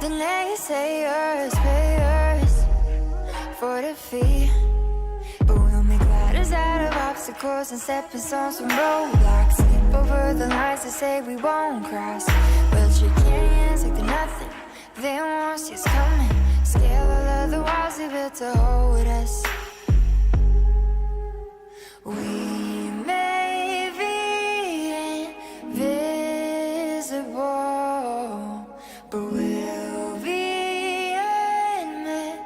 The naysayers pay us for defeat, but we'll make ladders out of obstacles and stepping stones from roadblocks. Skip over the lines to say we won't cross. We'll shake hands like they're nothing. They won't see us coming. Scale all of the walls they built to hold us. We may be invisible, but we'll be unmistakable.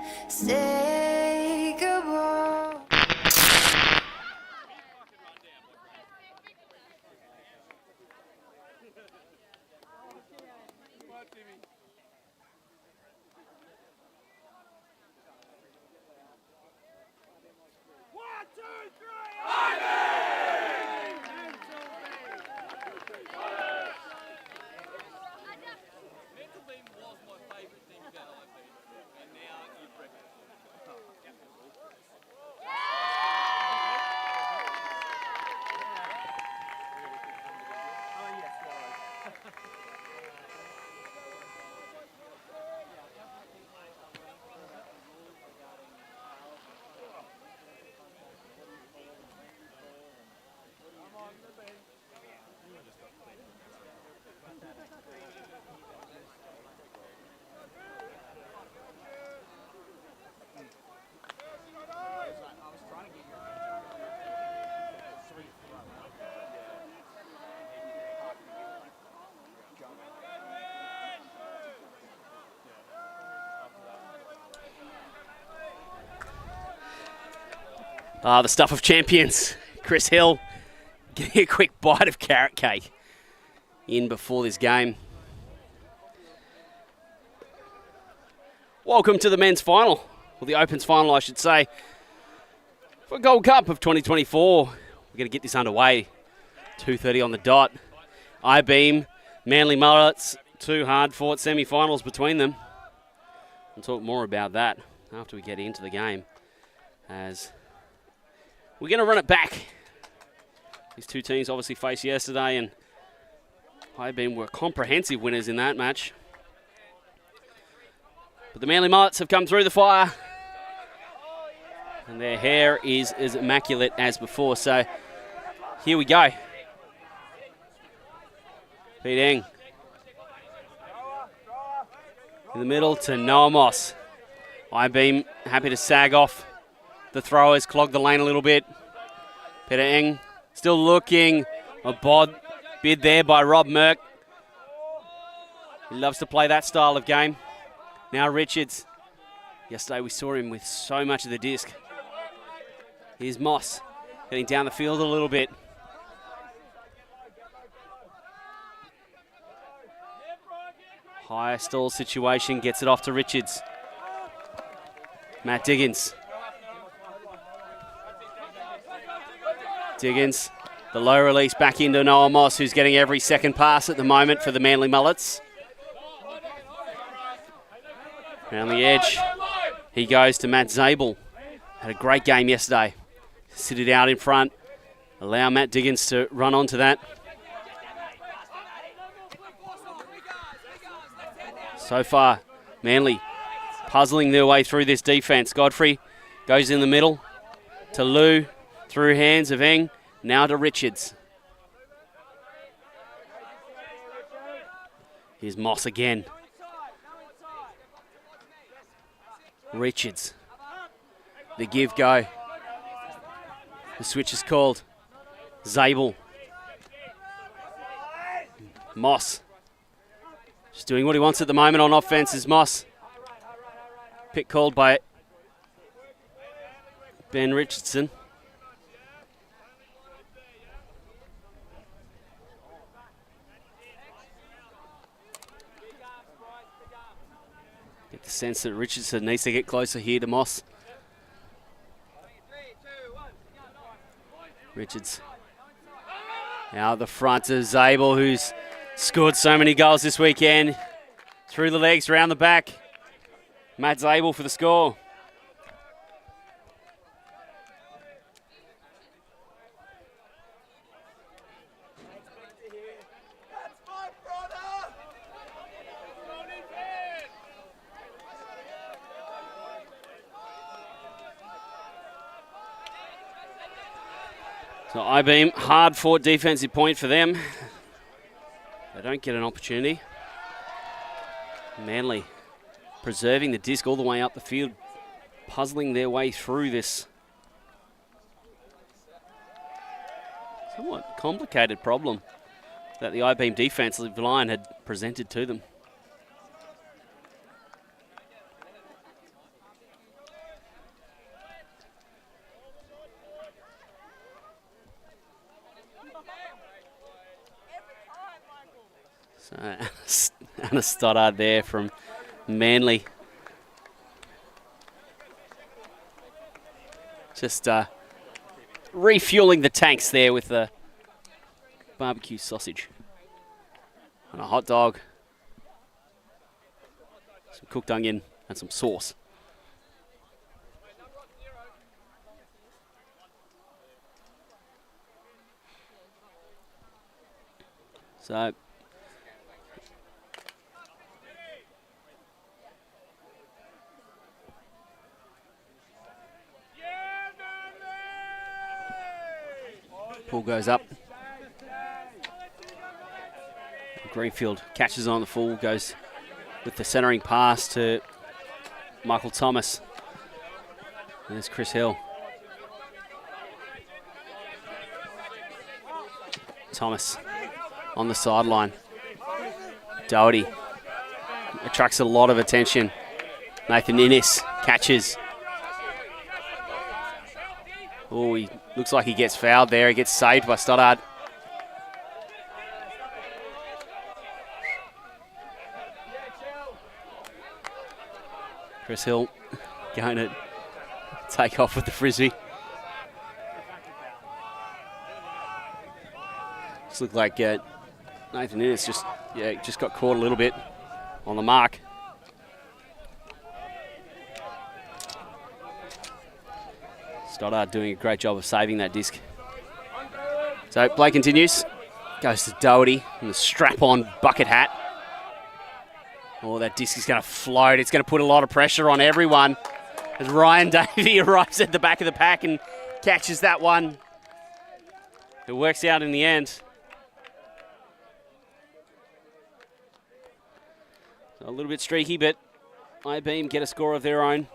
The stuff of champions. Chris Hill getting a quick bite of carrot cake in before this game. Welcome to the men's final, or the Opens final, I should say, for Gold Cup of 2024. We're going to get this underway. 2:30 on the dot. I-Beam, Manly Mullets, two hard-fought semi-finals between them. We'll talk more about that after we get into the game, as we're going to run it back. These two teams obviously faced yesterday, and I-Beam were comprehensive winners in that match. But the Manly Mullets have come through the fire, and their hair is as immaculate as before. So here we go. Pete Eng in the middle to Noah Moss. I-Beam happy to sag off the throwers, clog the lane a little bit. Peter Eng still looking. A bid there by Rob Merck. He loves to play that style of game. Now Richards. Yesterday we saw him with so much of the disc. Here's Moss getting down the field a little bit. High stall situation, gets it off to Richards. Matt Diggins. Diggins, the low release back into Noah Moss, who's getting every second pass at the moment for the Manly Mullets. Around the edge, he goes to Matt Zabel. Had a great game yesterday. Sit it out in front, allow Matt Diggins to run onto that. So far, Manly puzzling their way through this defence. Godfrey goes in the middle to Lou. Through hands of Eng, now to Richards. Here's Moss again. Richards. The give go. The switch is called. Zabel. Moss. Just doing what he wants at the moment on offense is Moss. Pick called by Ben Richardson. Get the sense that Richardson needs to get closer here to Moss. Richards. Now the front to Zabel, who's scored so many goals this weekend. Through the legs, around the back. Matt Zabel for the score. So I-beam, hard-fought defensive point for them. They don't get an opportunity. Manly preserving the disc all the way up the field, puzzling their way through this somewhat complicated problem that the I-beam defensive line had presented to them. So Anna Stoddard there from Manly. Just refueling the tanks there with the barbecue sausage and a hot dog, some cooked onion and some sauce. So pull goes up. Greenfield catches on the full, goes with the centering pass to Michael Thomas. And there's Chris Hill. Thomas on the sideline. Doherty attracts a lot of attention. Nathan Innes catches. Oh, he looks like he gets fouled there. He gets saved by Stoddard. Chris Hill going to take off with the Frisbee. Just looked like Nathan Innes just got caught a little bit on the mark. Stoddard doing a great job of saving that disc. So play continues. Goes to Doherty and the strap-on bucket hat. Oh, that disc is going to float. It's going to put a lot of pressure on everyone as Ryan Davey arrives at the back of the pack and catches that one. It works out in the end. So a little bit streaky, but I-beam get a score of their own.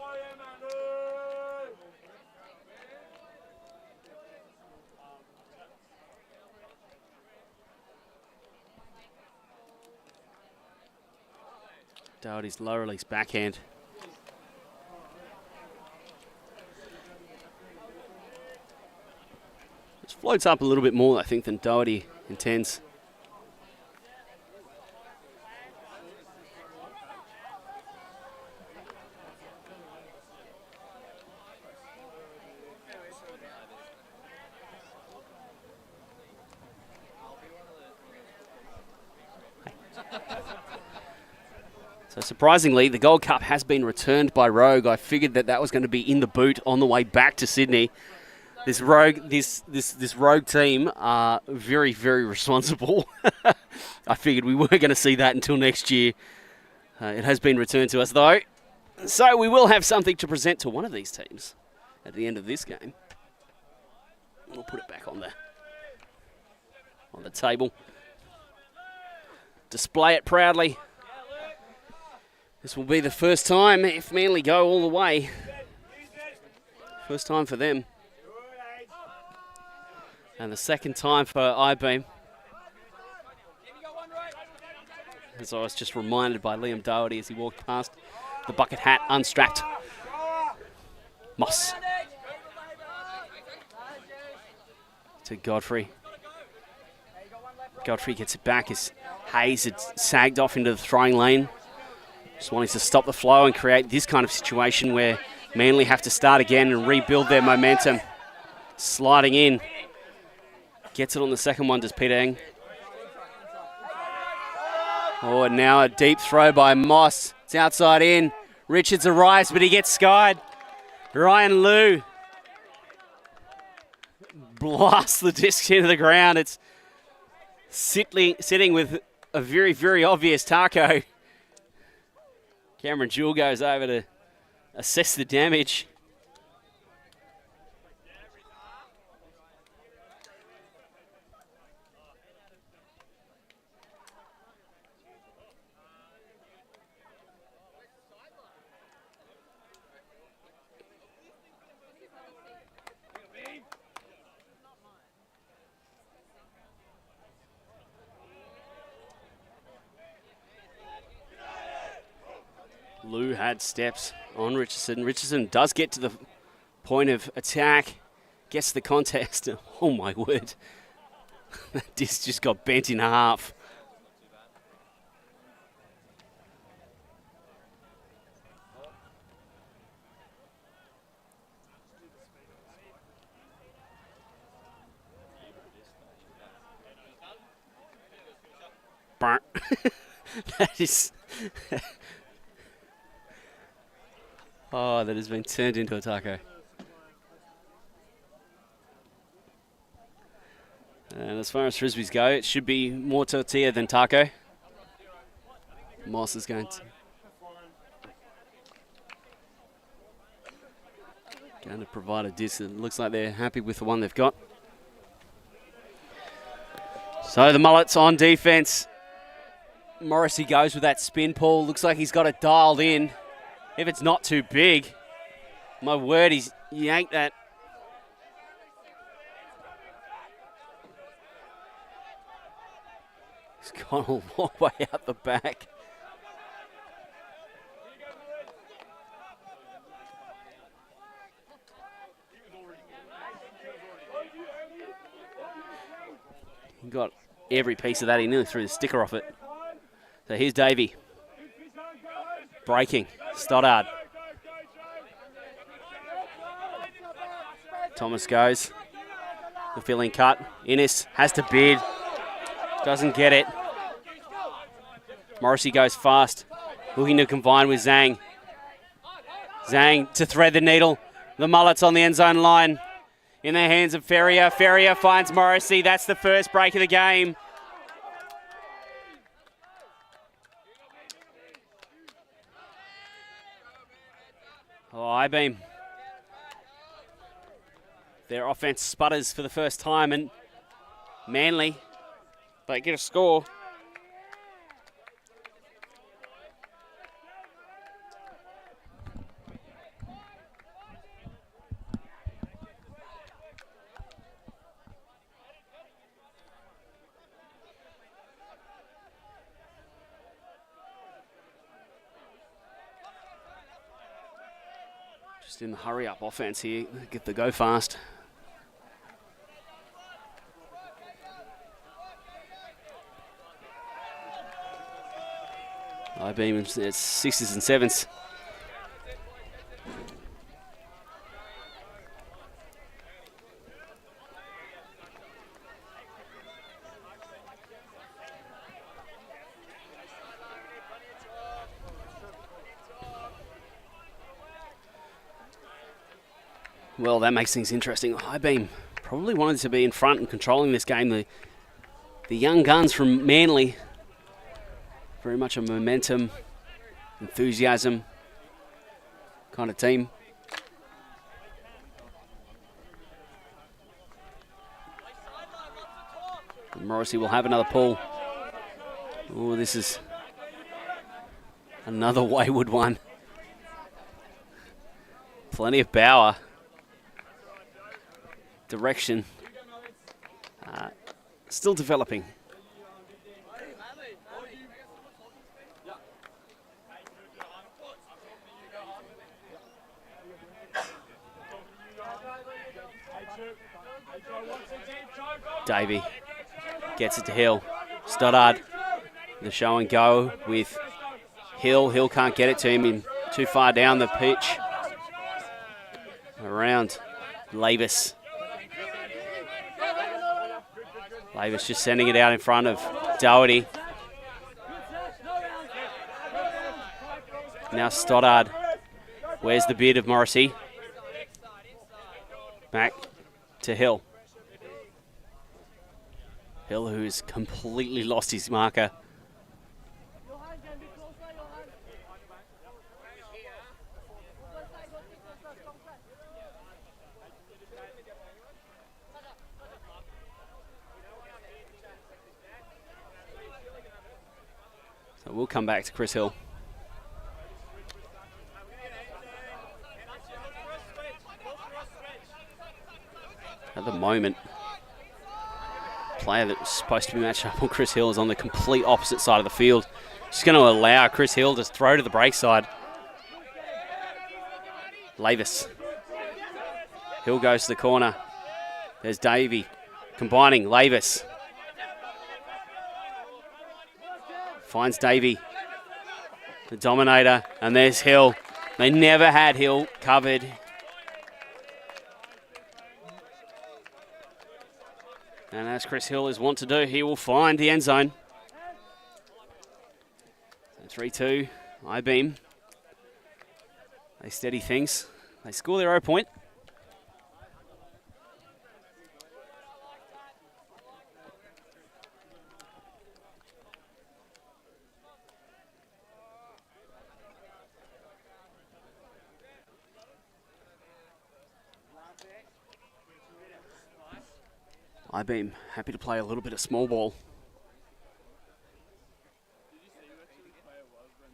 Doherty's low release backhand. It floats up a little bit more, I think, than Doherty intends. So surprisingly, the Gold Cup has been returned by Rogue. I figured that was going to be in the boot on the way back to Sydney. This Rogue team are very, very responsible. I figured we weren't going to see that until next year. It has been returned to us though. So we will have something to present to one of these teams at the end of this game. We'll put it back on the table. Display it proudly. This will be the first time if Manly go all the way. First time for them. And the second time for I-beam. As I was just reminded by Liam Doherty as he walked past, the bucket hat unstrapped. Moss. To Godfrey. Godfrey gets it back as Hayes had sagged off into the throwing lane. Just wanting to stop the flow and create this kind of situation where Manly have to start again and rebuild their momentum. Sliding in. Gets it on the second one, does Peter Eng. Oh, and now a deep throw by Moss. It's outside in. Richards arrives, but he gets skied. Ryan Liu blasts the disc into the ground. It's sitting with a very, very obvious taco. Cameron Jewell goes over to assess the damage. Lou had steps on Richardson. Richardson does get to the point of attack, gets the contest. Oh my word. That disc just got bent in half. That is... oh, that has been turned into a taco. And as far as Frisbees go, it should be more tortilla than taco. Moss is going to provide a disc. It looks like they're happy with the one they've got. So the Mullets on defense. Morrissey goes with that spin pull. Looks like he's got it dialed in. If it's not too big, my word, he's yanked that. He's gone a long way out the back. He got every piece of that. He nearly threw the sticker off it. So here's Davey. Breaking. Stoddard. Thomas goes. The filling cut. Innes has to bid. Doesn't get it. Morrissey goes fast. Looking to combine with Zhang. Zhang to thread the needle. The Mullets on the end zone line. In the hands of Ferrier. Ferrier finds Morrissey. That's the first break of the game. Oh, I-beam. Their offense sputters for the first time, and Manly, they get a score. Just in the hurry-up offense here, get the go fast. I-beam, it's 6s and 7s. Well, that makes things interesting. I-beam probably wanted to be in front and controlling this game. The young guns from Manly, very much a momentum, enthusiasm kind of team. And Morrissey will have another pull. Oh, this is another wayward one. Plenty of power. Direction. Still developing. Davey gets it to Hill. Stoddard, the show and go with Hill. Hill can't get it to him, too far down the pitch. Around Lavis. Lavis just sending it out in front of Doherty. Now Stoddard. Where's the bid of Morrissey? Back to Hill. Hill, who's completely lost his marker. So we'll come back to Chris Hill. At the moment, player that was supposed to be matched up on Chris Hill is on the complete opposite side of the field. Just going to allow Chris Hill to throw to the break side. Lavis. Hill goes to the corner. There's Davey combining. Lavis finds Davey, the dominator, and there's Hill. They never had Hill covered. And as Chris Hill is wont to do, he will find the end zone. 3-2, I-beam. They steady things. They score their 0 point. I-beam happy to play a little bit of small ball.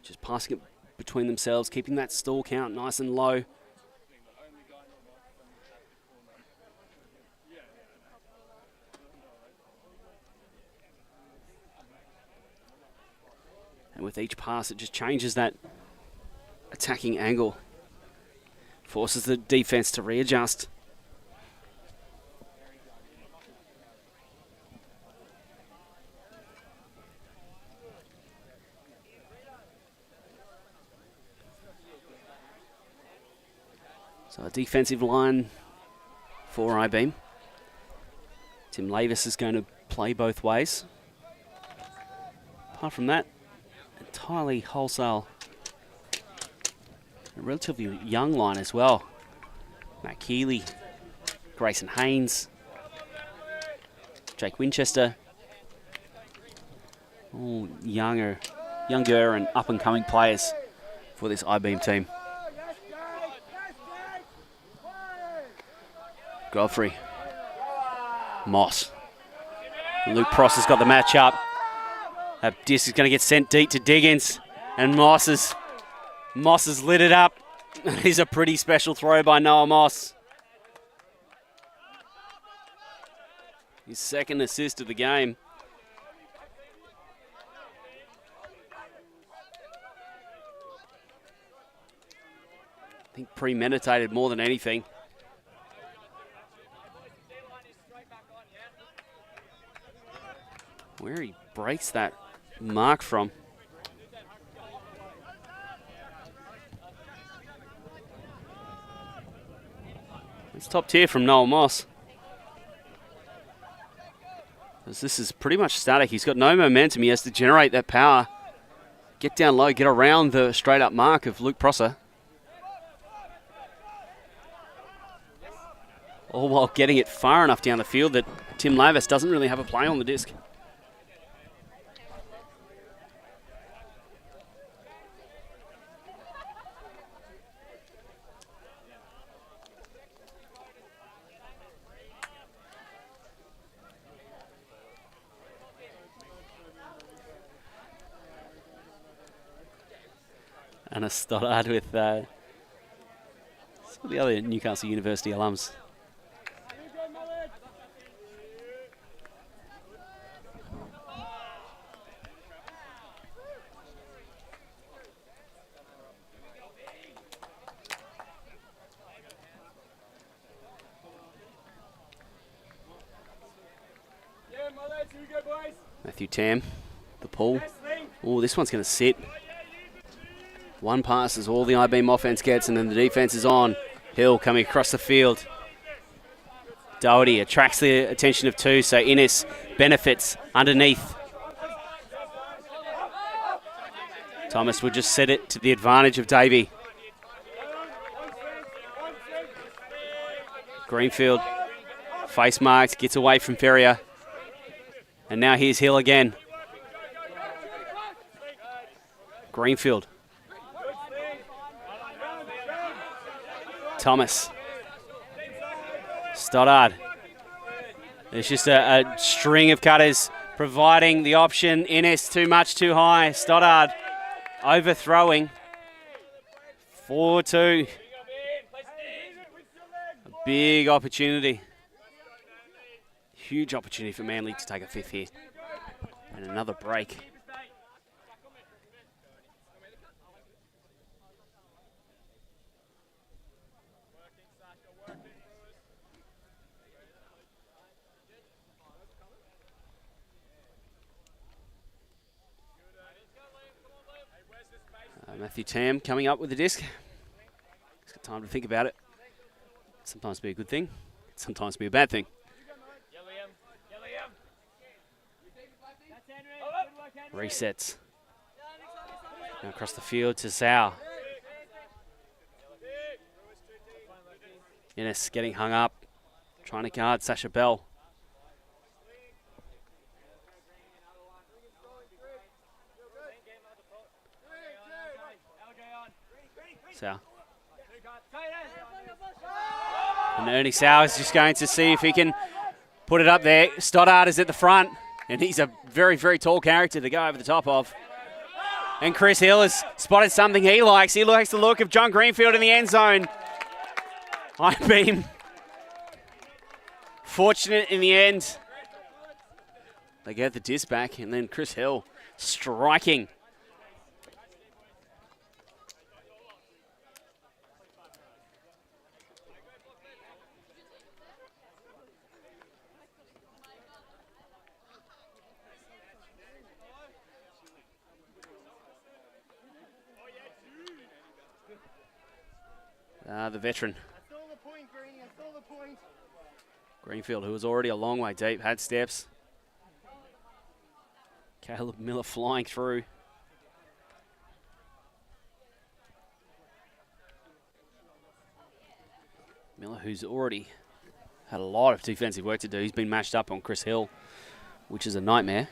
Just passing it between themselves, keeping that stall count nice and low. And with each pass, it just changes that attacking angle. Forces the defense to readjust. So a defensive line for I-beam. Tim Lavis is going to play both ways. Apart from that, entirely wholesale. A relatively young line as well. Matt Keeley, Grayson Haynes, Jake Winchester. All younger and up-and-coming players for this I-beam team. Godfrey, Moss. Luke Pross has got the match up. That disc is going to get sent deep to Diggins, and Moss has lit it up. That is a pretty special throw by Noah Moss. His second assist of the game. I think premeditated more than anything. Where he breaks that mark from. It's top tier from Noel Moss. As this is pretty much static. He's got no momentum. He has to generate that power. Get down low, get around the straight up mark of Luke Prosser. All while getting it far enough down the field that Tim Lavis doesn't really have a play on the disc. And a Stoddard with some of the other Newcastle University alums. Matthew Tam, the pull. Oh, this one's going to sit. One pass is all the I-beam offense gets, and then the defense is on. Hill coming across the field. Doherty attracts the attention of two, so Innes benefits underneath. Thomas would just set it to the advantage of Davey. Greenfield, face marked, gets away from Ferrier. And now here's Hill again. Greenfield. Thomas. Stoddard. There's just a string of cutters providing the option. Innes too much, too high. Stoddard overthrowing. 4-2. A big opportunity. Huge opportunity for Manly to take a fifth here. And another break. Matthew Tam coming up with the disc. He's got time to think about it. Sometimes be a good thing, sometimes be a bad thing. Resets. Now across the field to Sau. Innes getting hung up, trying to guard Sasha Bell. Sau. And Ernie Sau is just going to see if he can put it up there. Stoddard is at the front, and he's a very, very tall character to go over the top of. And Chris Hill has spotted something he likes. He likes the look of John Greenfield in the end zone. I-beam. Fortunate in the end. They get the disc back, and then Chris Hill striking. The veteran. Greenfield, who was already a long way deep, had steps. Caleb Miller flying through. Miller, who's already had a lot of defensive work to do. He's been matched up on Chris Hill, which is a nightmare.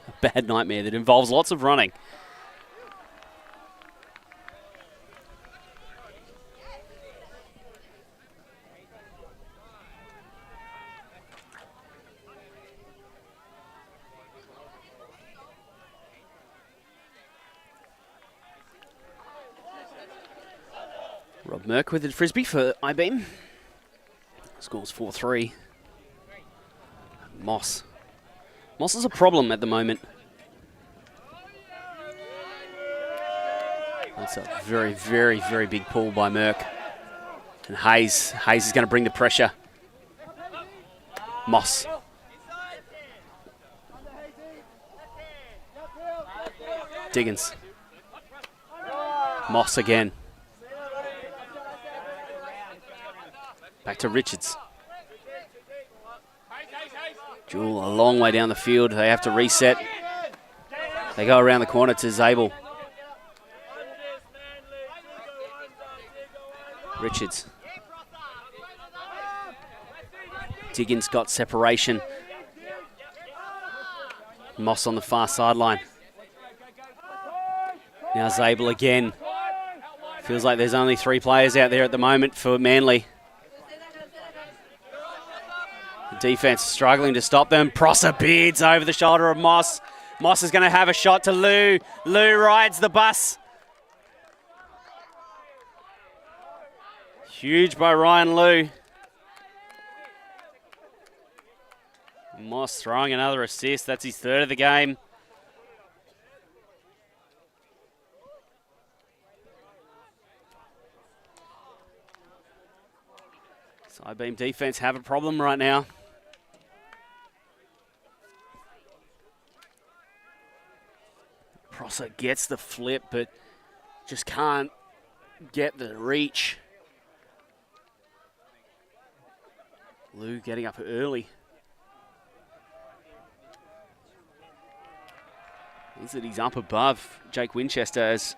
A bad nightmare that involves lots of running. Rob Merck with the Frisbee for I-beam. Scores 4-3. Moss. Moss is a problem at the moment. That's a very, very, very big pull by Merck. And Hayes. Hayes is going to bring the pressure. Moss. Diggins. Moss again. Back to Richards. Jewell a long way down the field. They have to reset. They go around the corner to Zabel. Richards. Diggins got separation. Moss on the far sideline. Now Zabel again. Feels like there's only 3 players out there at the moment for Manly. Defense struggling to stop them. Prosser beards over the shoulder of Moss. Moss is going to have a shot to Lou. Lou rides the bus. Huge by Ryan Lou. Moss throwing another assist. That's his 3rd of the game. Side-beam defense have a problem right now. Prosser gets the flip, but just can't get the reach. Lou getting up early. He's up above Jake Winchester as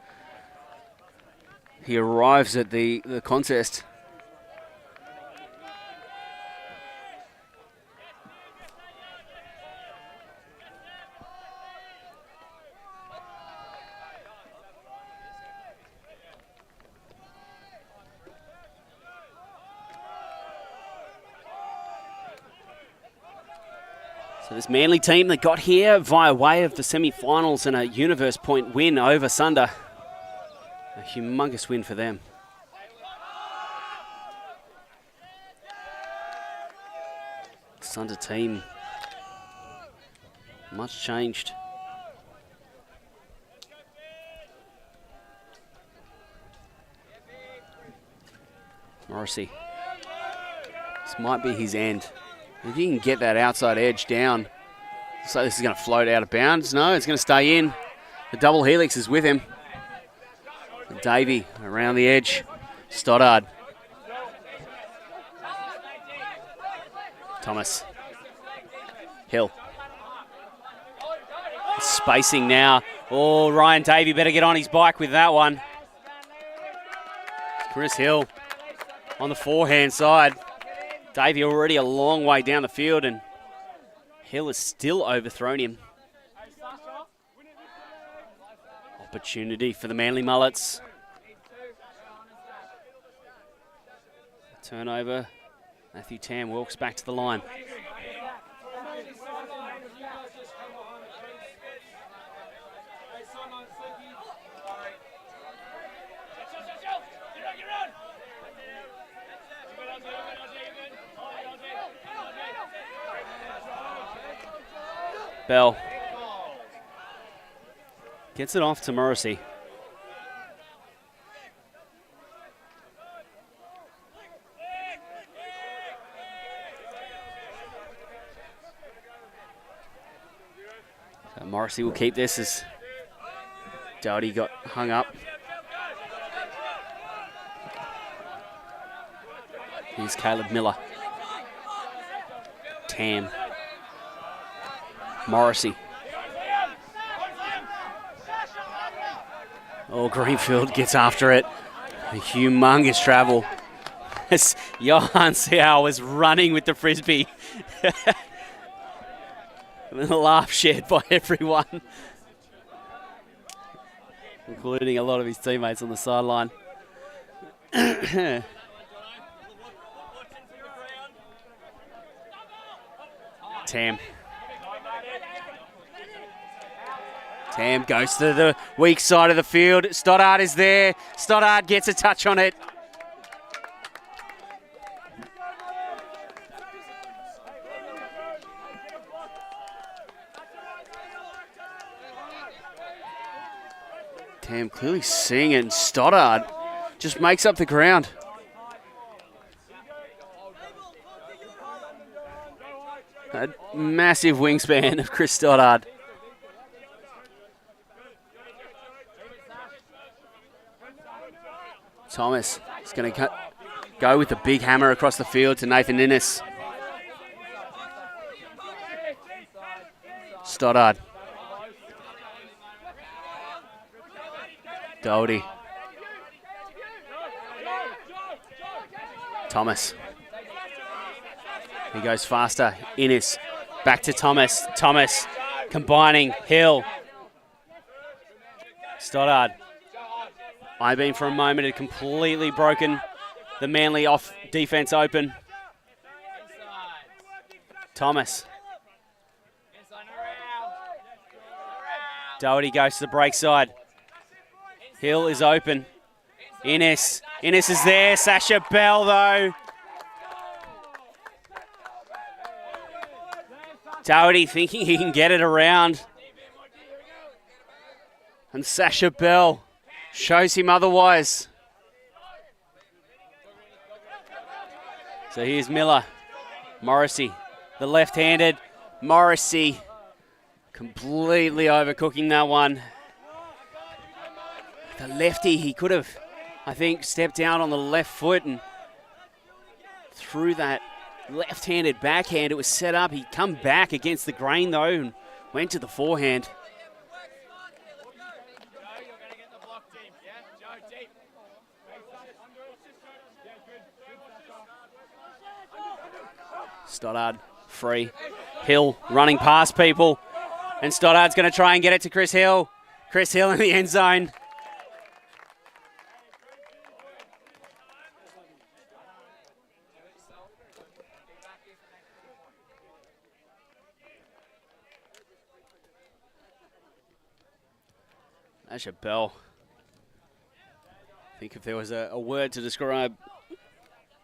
he arrives at the contest. So this Manly team that got here via way of the semi-finals and a Universe Point win over Sunder. A humongous win for them. Sunder team, much changed. Morrissey. This might be his end. If he can get that outside edge down, so this is going to float out of bounds. No, it's going to stay in. The double helix is with him. Davey around the edge. Stoddard. Thomas. Hill. Spacing now. Oh, Ryan Davey better get on his bike with that one. Chris Hill on the forehand side. Davey already a long way down the field, and Hill has still overthrown him. Opportunity for the Manly Mullets. Turnover. Matthew Tam walks back to the line. Bell gets it off to Morrissey. So Morrissey will keep this as Doughty got hung up. Here's Caleb Miller. Tam. Morrissey. Oh, Greenfield gets after it. A humongous travel. As Johan Seau was running with the Frisbee. And then a laugh shared by everyone, including a lot of his teammates on the sideline. Tam. Tam goes to the weak side of the field. Stoddard is there. Stoddard gets a touch on it. Tam clearly seeing it, and Stoddard just makes up the ground. A massive wingspan of Chris Stoddard. Thomas is going to go with the big hammer across the field to Nathan Innes. Stoddard. Doherty. Thomas. He goes faster. Innes. Back to Thomas. Thomas combining. Hill. Stoddard. I-beam for a moment had completely broken the Manly off defense open. Thomas. Doherty goes to the break side. Hill is open. Innes. Innes is there. Sasha Bell, though. Doherty thinking he can get it around. And Sasha Bell shows him otherwise. So here's Miller. Morrissey, the left-handed. Morrissey completely overcooking that one. The lefty, he could have, I think, stepped down on the left foot and threw that left-handed backhand. It was set up. He'd come back against the grain, though, and went to the forehand. Stoddard free. Hill running past people. And Stoddard's going to try and get it to Chris Hill. Chris Hill in the end zone. Sasha Bell. I think if there was a word to describe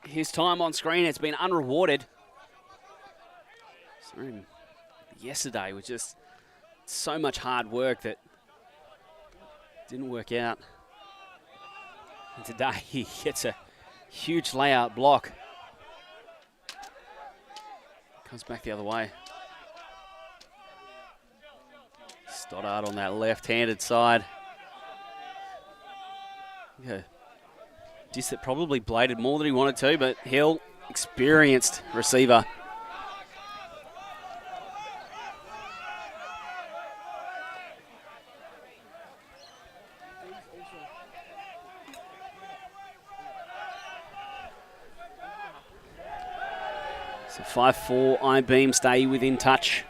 his time on screen, it's been unrewarded. Saw him yesterday with just so much hard work that didn't work out. And today he gets a Huge layout block. Comes back the other way. Stoddard on that left-handed side. Yeah. Disc that probably bladed more than he wanted to, but Hill, experienced receiver. So 5-4, I-beam stay within touch.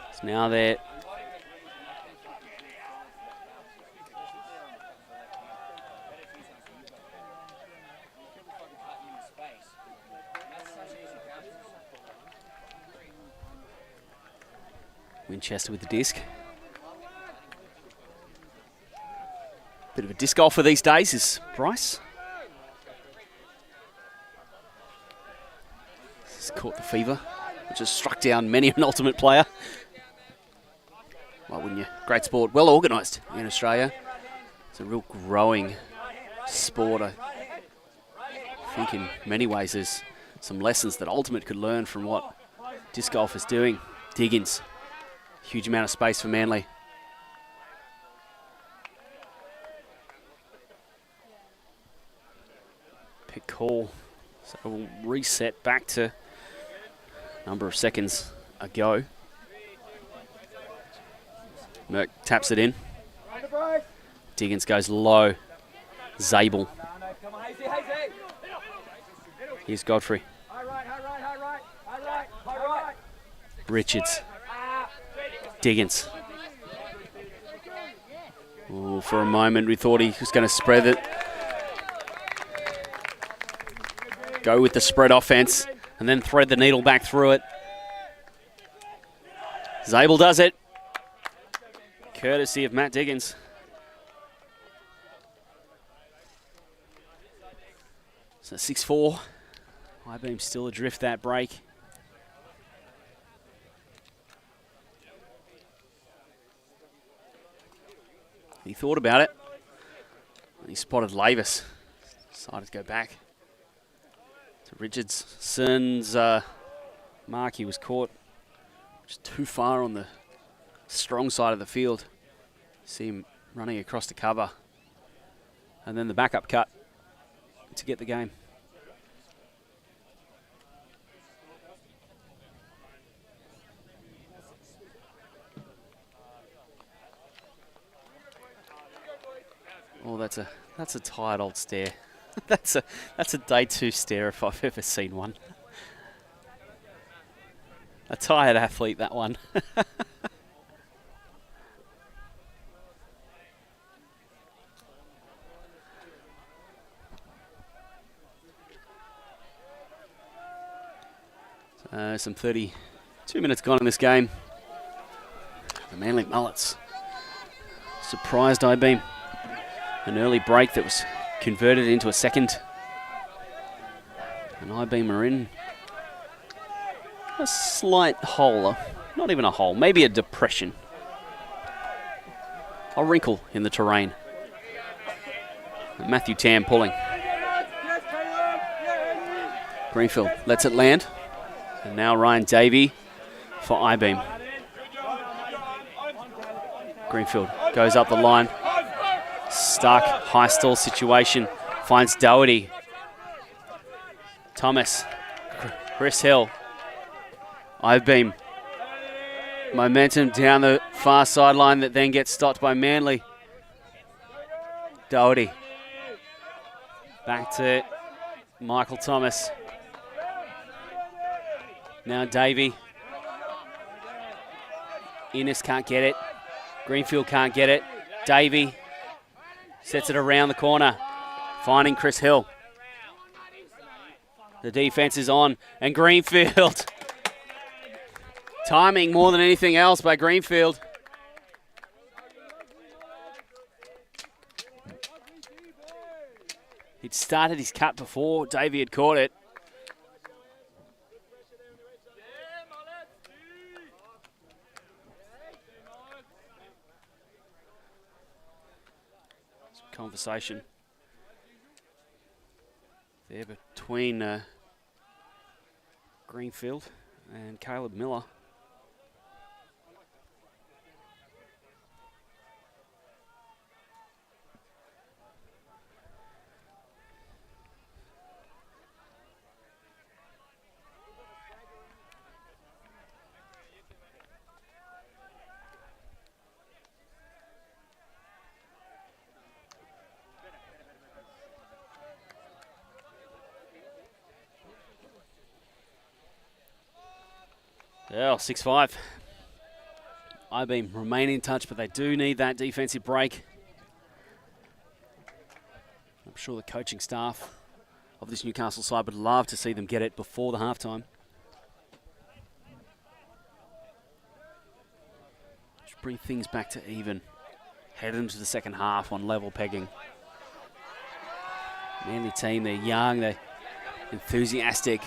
It's now there. Winchester with the disc. Bit of a disc golfer these days is Bryce. He's caught the fever, which has struck down many an ultimate player. Why wouldn't you? Great sport, well organised in Australia. It's a real growing sport. I think in many ways there's some lessons that ultimate could learn from what disc golf is doing. Diggins. Huge amount of space for Manly. Pick call. So we'll reset back to a number of seconds ago. Merck taps it in. Diggins goes low. Zabel. Here's Godfrey. Richards. Diggins. Ooh, for a moment we thought he was going to spread it. Go with the spread offense and then thread the needle back through it. Zabel does it. Courtesy of Matt Diggins. So 6-4. I-beam still adrift that break. He thought about it. He spotted Lavis. Decided to go back to Richardson's mark. He was caught just too far on the strong side of the field. See him running across the cover. And then the backup cut to get the game. Oh, that's a tired old stare. that's a day two stare if I've ever seen one. A tired athlete, that one. Some 32 minutes gone in this game. The Manly Mullets surprised I-beam. An early break that was converted into a second. And I-beam are in a slight hole. Not even a hole, maybe a depression. A wrinkle in the terrain. And Matthew Tam pulling. Greenfield lets it land. And now Ryan Davey for I-beam. Greenfield goes up the line. Stuck, high stall situation. Finds Doherty. Thomas. Chris Hill. I-beam. Momentum down the far sideline that then gets stopped by Manly. Doherty. Back to Michael Thomas. Now Davey. Innes can't get it. Greenfield can't get it. Davey sets it around the corner, finding Chris Hill. The defense is on, and Greenfield. Timing more than anything else by Greenfield. He'd started his cut before Davey had caught it. Conversation. there between Greenfield and Caleb Miller. Yeah, 6-5. I-beam remain in touch, but they do need that defensive break. I'm sure the coaching staff of this Newcastle side would love to see them get it before the halftime. Just bring things back to even. Head into the second half on level pegging. Manly team, they're young, they're enthusiastic.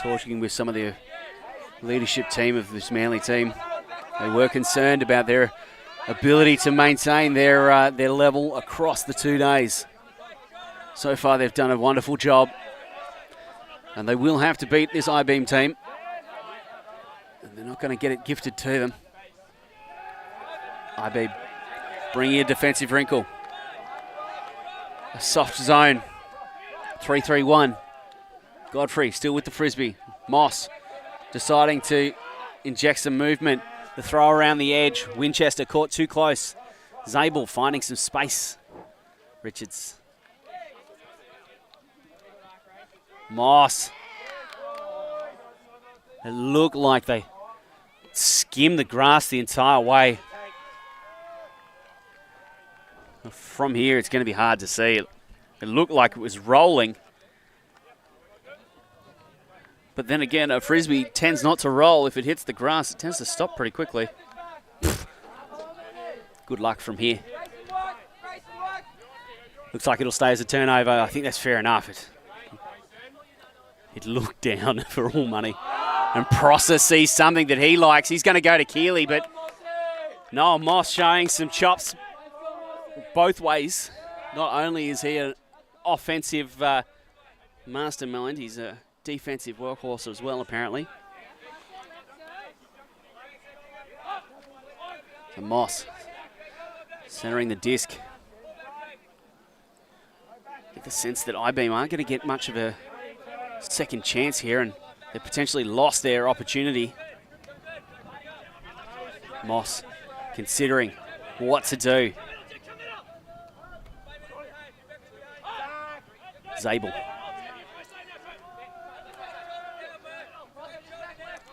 Talking with some of the leadership team of this Manly team, they were concerned about their ability to maintain their level across the 2 days. So far, they've done a wonderful job, and they will have to beat this I-beam team. And they're not going to get it gifted to them. I-beam bringing a defensive wrinkle. A soft zone. 3-3-1. Godfrey still with the Frisbee. Moss deciding to inject some movement. The throw around the edge. Winchester caught too close. Zabel finding some space. Richards. Moss. It looked like they skimmed the grass the entire way. From here, it's going to be hard to see. It looked like it was rolling. But then again, a Frisbee tends not to roll. If it hits the grass, it tends to stop pretty quickly. Good luck from here. Looks like it'll stay as a turnover. I think that's fair enough. It looked down for all money. And Prosser sees something that he likes. He's going to go to Keeley, but Noel Moss showing some chops both ways. Not only is he an offensive mastermind, he's a defensive workhorse as well, apparently. So Moss centering the disc. Get the sense that I-beam aren't going to get much of a second chance here, and they potentially lost their opportunity. Moss considering what to do. Zabel.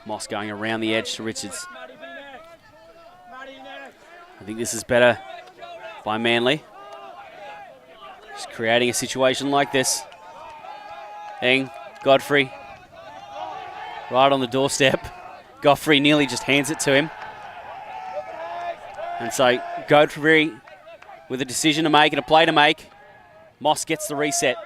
Moss going around the edge to Richards. I think this is better by Manly. Just creating a situation like this. Eng, Godfrey, right on the doorstep. Godfrey nearly just hands it to him. And so Godfrey with a decision to make and a play to make. Moss gets the reset.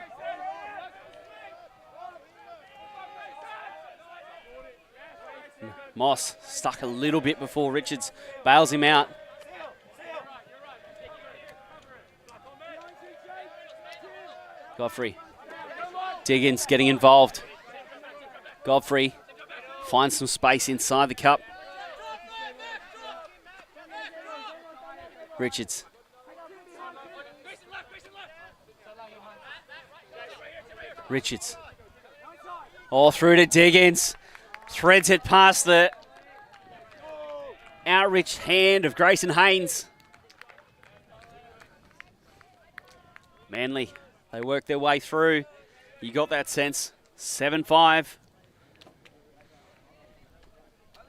Moss stuck a little bit before Richards bails him out. Godfrey. Diggins getting involved. Godfrey finds some space inside the cup. Richards. Richards. All through to Diggins. Threads it past the outreached hand of Grayson Haynes. Manly, they work their way through. You got that sense. 7-5.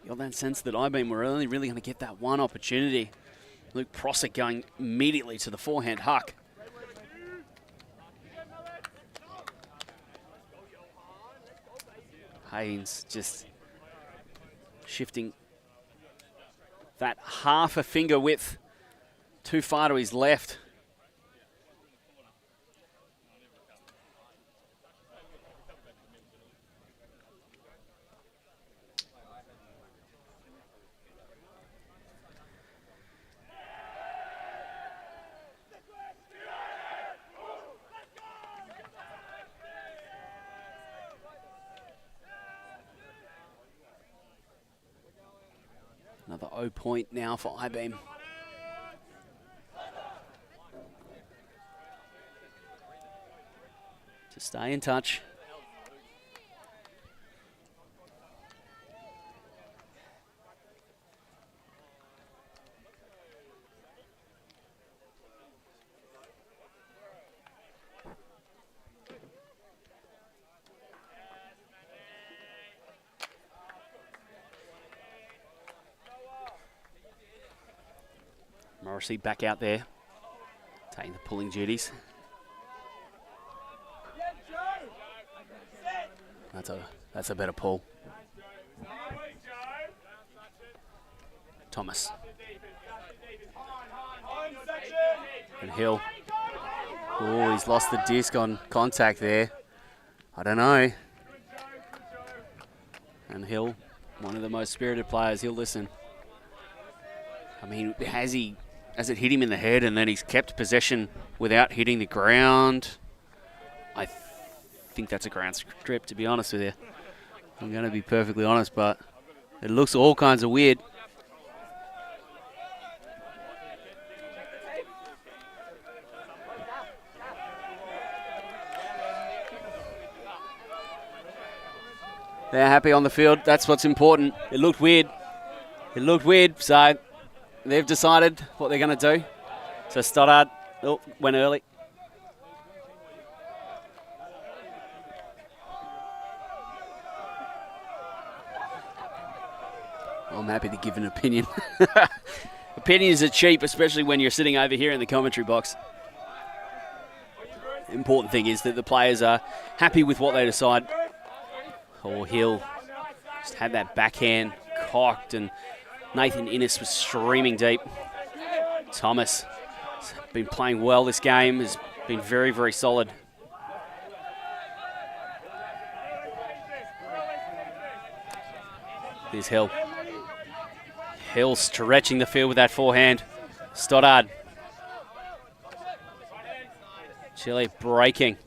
You got that sense that I-beam were only really going to get that one opportunity. Luke Prosser going immediately to the forehand huck. Haynes just shifting that half a finger width too far to his left. Another 0 point now for I-Beam. To stay in touch. Morrissey back out there, taking the pulling duties. That's a better pull. Thomas. And Hill. Oh, he's lost the disc on contact there. I don't know. And Hill, one of the most spirited players, he'll listen. I mean, has it hit him in the head and then he's kept possession without hitting the ground? I think that's a ground strip, to be honest with you. I'm going to be perfectly honest, but it looks all kinds of weird. They're happy on the field. That's what's important. It looked weird. So they've decided what they're going to do. So Stoddard went early. I'm happy to give an opinion. Opinions are cheap, especially when you're sitting over here in the commentary box. The important thing is that the players are happy with what they decide. Oh, Hill just had that backhand cocked and Nathan Innes was streaming deep. Thomas has been playing well this game, has been very, very solid. Here's Hill. Hill stretching the field with that forehand. Stoddard. Chile breaking.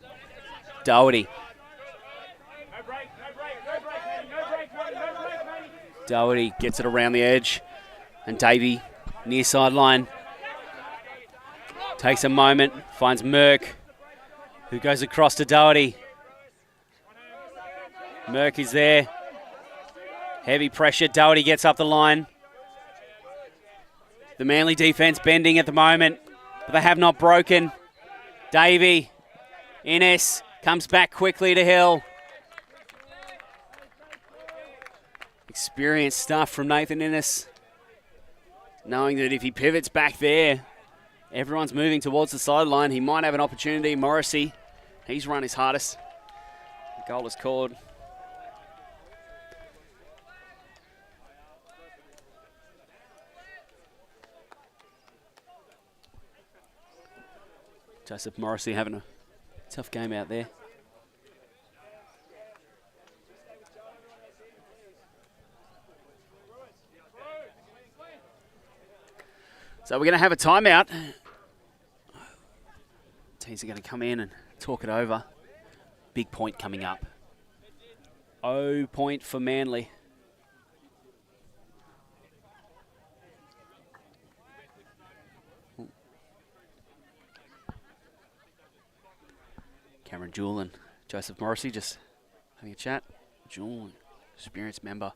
Doherty. Doherty gets it around the edge. And Davey, near sideline. Takes a moment, finds Merck, who goes across to Doherty. Merck is there. Heavy pressure, Doherty gets up the line. The Manly defence bending at the moment, but they have not broken. Davey, Innes comes back quickly to Hill. Experienced stuff from Nathan Innes. Knowing that if he pivots back there, everyone's moving towards the sideline. He might have an opportunity. Morrissey, he's run his hardest. The goal is called. Joseph Morrissey having a tough game out there. So we're going to have a timeout. Teams are going to come in and talk it over. Big point coming up. 0 point for Manly. Cameron Jewell and Joseph Morrissey just having a chat. Jewell, experienced member.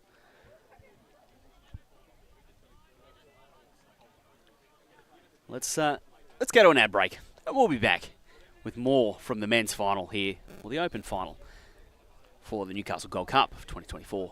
Let's go to an ad break, and we'll be back with more from the men's final here, or the Open final, for the Newcastle Gold Cup of 2024.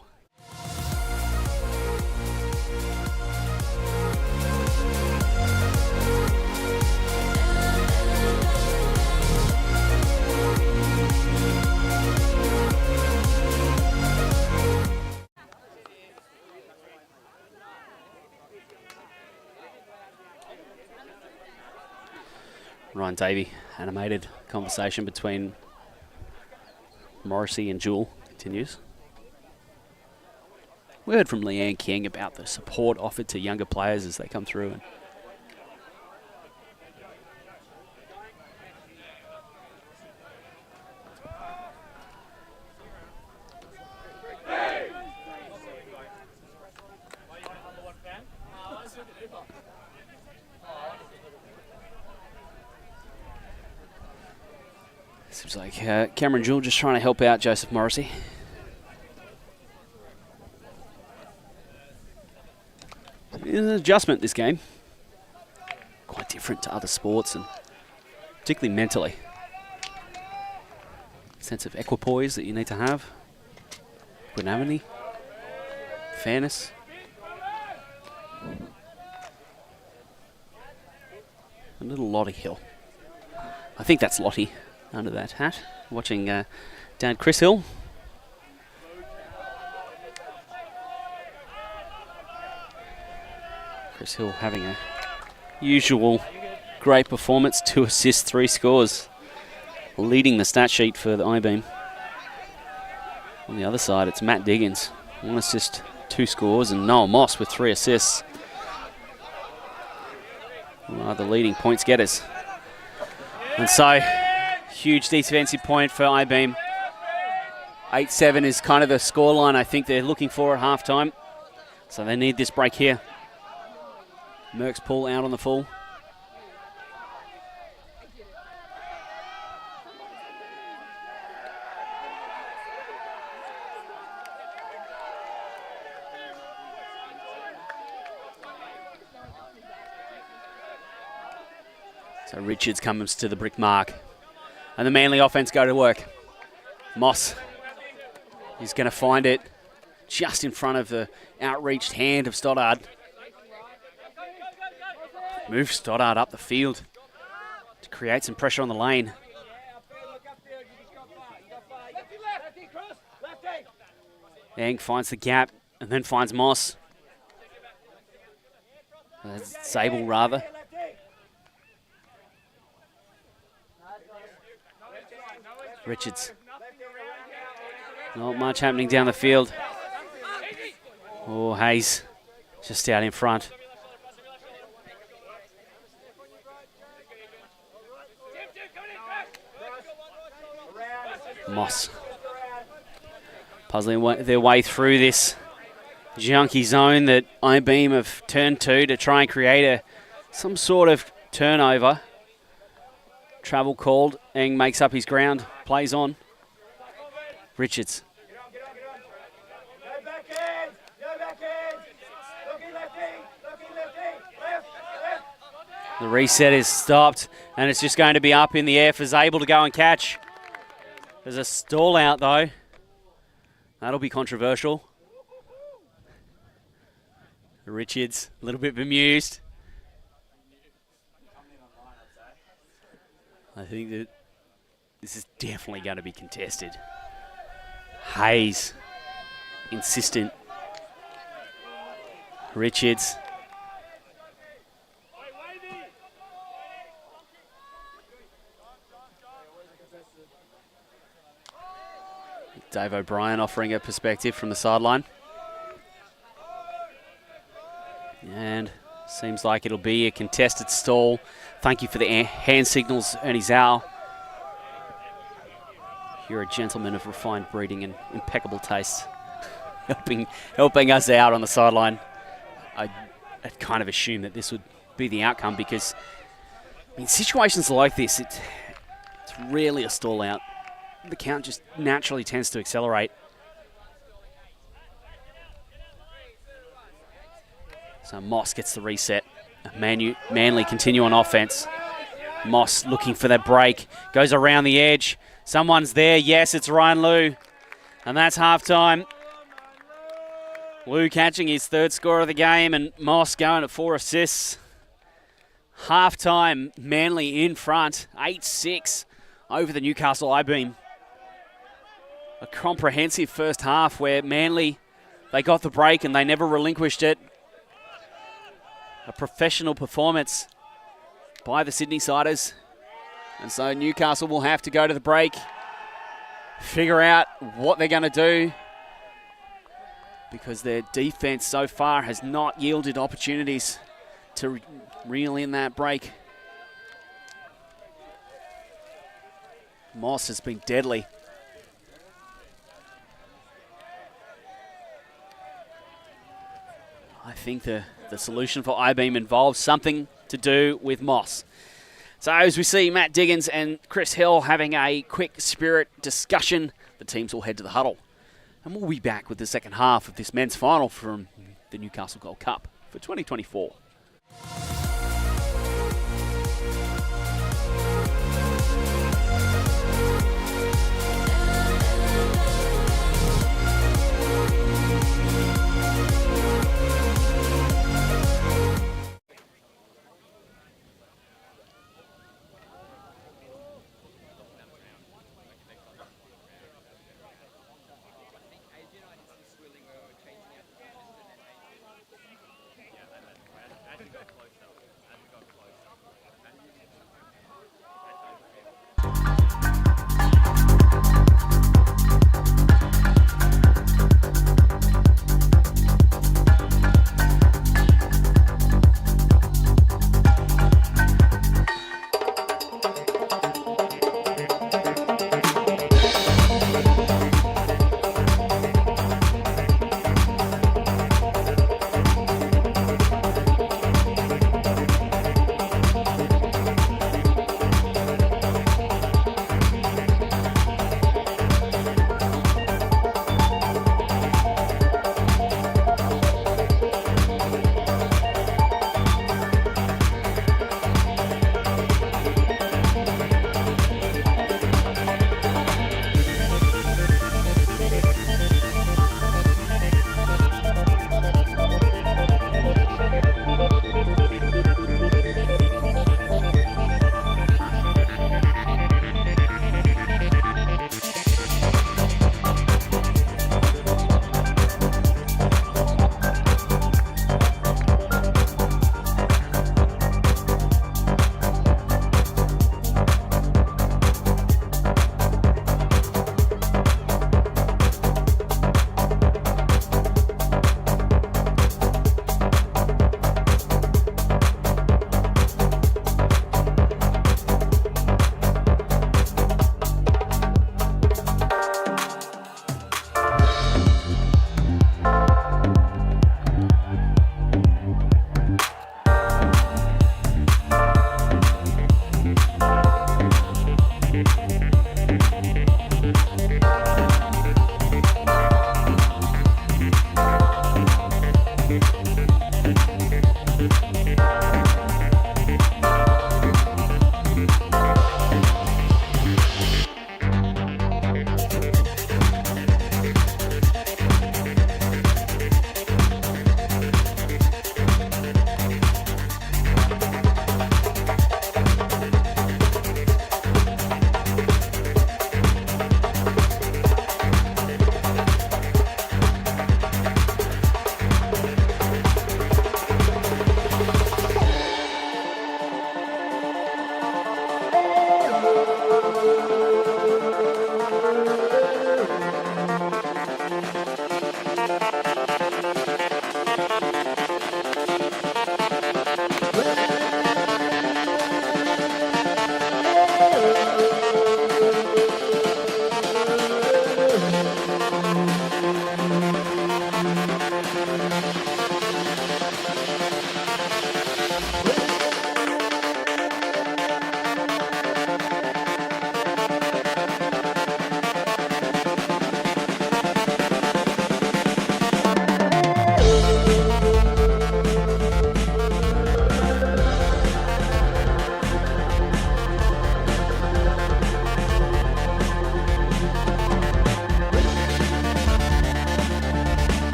Ryan Davey, animated conversation between Morrissey and Jewell continues. We heard from Leanne King about the support offered to younger players as they come through. Seems like Cameron Jewell just trying to help out Joseph Morrissey. It's an adjustment, this game. Quite different to other sports, and particularly mentally. Sense of equipoise that you need to have. Equanimity. Fairness. A little Lottie Hill. I think that's Lottie under that hat. Watching Dad Chris Hill. Chris Hill having a usual great performance. 2 assists, 3 scores. Leading the stat sheet for the I-Beam. On the other side, it's Matt Diggins. 1 assist, 2 scores, and Noel Moss with 3 assists. Are the leading points getters. And so, huge defensive point for I-Beam. 8-7 is kind of the scoreline I think they're looking for at halftime. So they need this break here. Merck's pull out on the full. So Richards comes to the brick mark. And the Manly offense go to work. Moss is going to find it just in front of the outreached hand of Stoddard. Move Stoddard up the field to create some pressure on the lane. Eng finds the gap and then finds Moss. Sable, rather. Richards. Not much happening down the field. Oh, Hayes just out in front. Moss puzzling their way through this junky zone that I-Beam have turned to try and create some sort of turnover. Travel called. Eng makes up his ground. Plays on. Richards. The reset is stopped, and it's just going to be up in the air for Zabel to go and catch. There's a stall out, though. That'll be controversial. Richards, a little bit bemused. I think that this is definitely going to be contested. Hayes, insistent. Richards. Dave O'Brien offering a perspective from the sideline. And seems like it'll be a contested stall. Thank you for the hand signals, Ernie Zhao. You're a gentleman of refined breeding and impeccable taste. helping us out on the sideline. I kind of assumed that this would be the outcome because, I mean, situations like this, it's rarely a stall out. The count just naturally tends to accelerate. So Moss gets the reset. Manly continue on offense. Moss looking for that break. Goes around the edge. Someone's there. Yes, it's Ryan Liu. And that's halftime. Liu catching his 3rd score of the game and Moss going at 4 assists. Halftime, Manly in front. 8-6 over the Newcastle I-Beam. A comprehensive first half where Manly, they got the break and they never relinquished it. A professional performance by the Sydney Siders. And so Newcastle will have to go to the break, figure out what they're going to do, because their defense so far has not yielded opportunities to reel in that break. Moss has been deadly. I think the solution for I-Beam involves something to do with Moss. So as we see Matt Diggins and Chris Hill having a quick spirit discussion, the teams will head to the huddle. And we'll be back with the second half of this men's final from the Newcastle Gold Cup for 2024.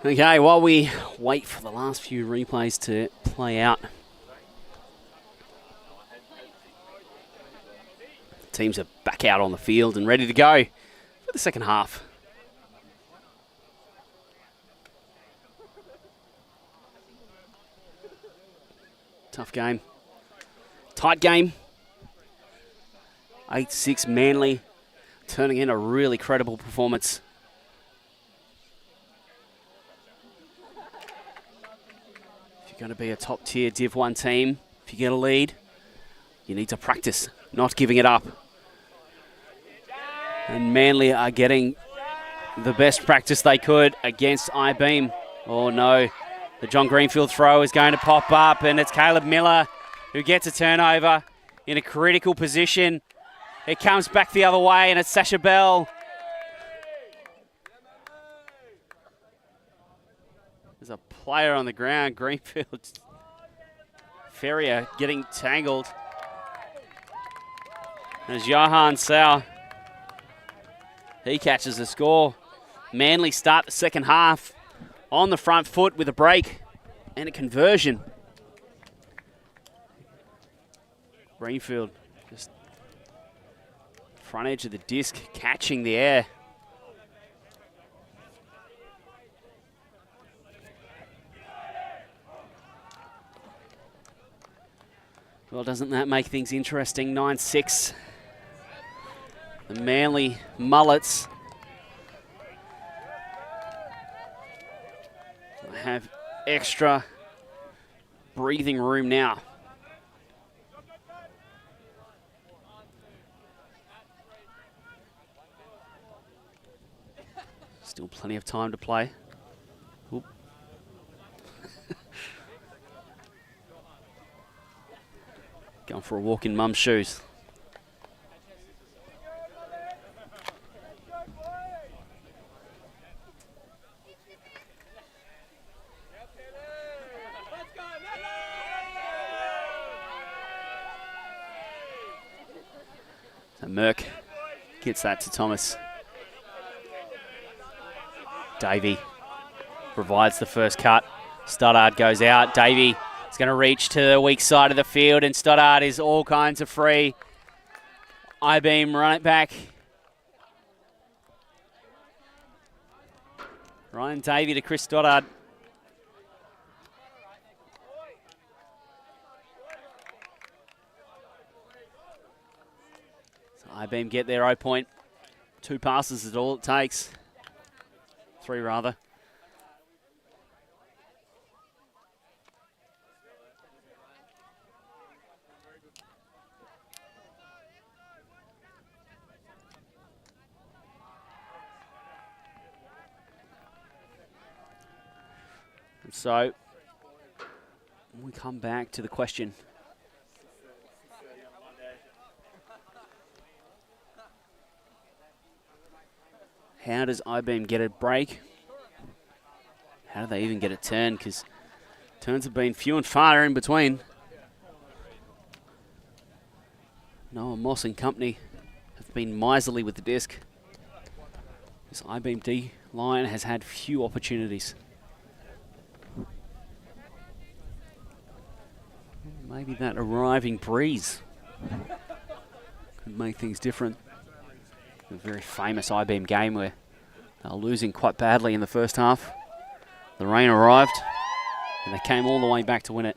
Okay, while we wait for the last few replays to play out, teams are back out on the field and ready to go for the second half. Tough game. Tight game. 8-6 Manly, turning in a really credible performance. If you're going to be a top-tier Div 1 team, if you get a lead, you need to practice, not giving it up. And Manly are getting the best practice they could against I-Beam. Oh no, the John Greenfield throw is going to pop up, and it's Caleb Miller who gets a turnover in a critical position. It comes back the other way, and it's Sasha Bell. There's a player on the ground, Greenfield. Ferrier getting tangled. There's Johan Sau. He catches the score. Manly start the second half on the front foot with a break and a conversion. Greenfield just front edge of the disc, catching the air. Well, doesn't that make things interesting? 9-6. The Manly Mullets have extra breathing room now. Still plenty of time to play. Oop. Going for a walk in mum's shoes. So Merck gets that to Thomas. Davey provides the first cut. Stoddard goes out. Davey is going to reach to the weak side of the field, and Stoddard is all kinds of free. I-Beam run it back. Ryan Davey to Chris Stoddard. So I-Beam get their 0 point. 2 passes is all it takes. 3 rather. And so we come back to the question. How does I-Beam get a break? How do they even get a turn? Because turns have been few and far in between. Noah Moss and company have been miserly with the disc. This I-Beam D line has had few opportunities. Maybe that arriving breeze could make things different. A very famous I-Beam game where they were losing quite badly in the first half. The rain arrived, and they came all the way back to win it.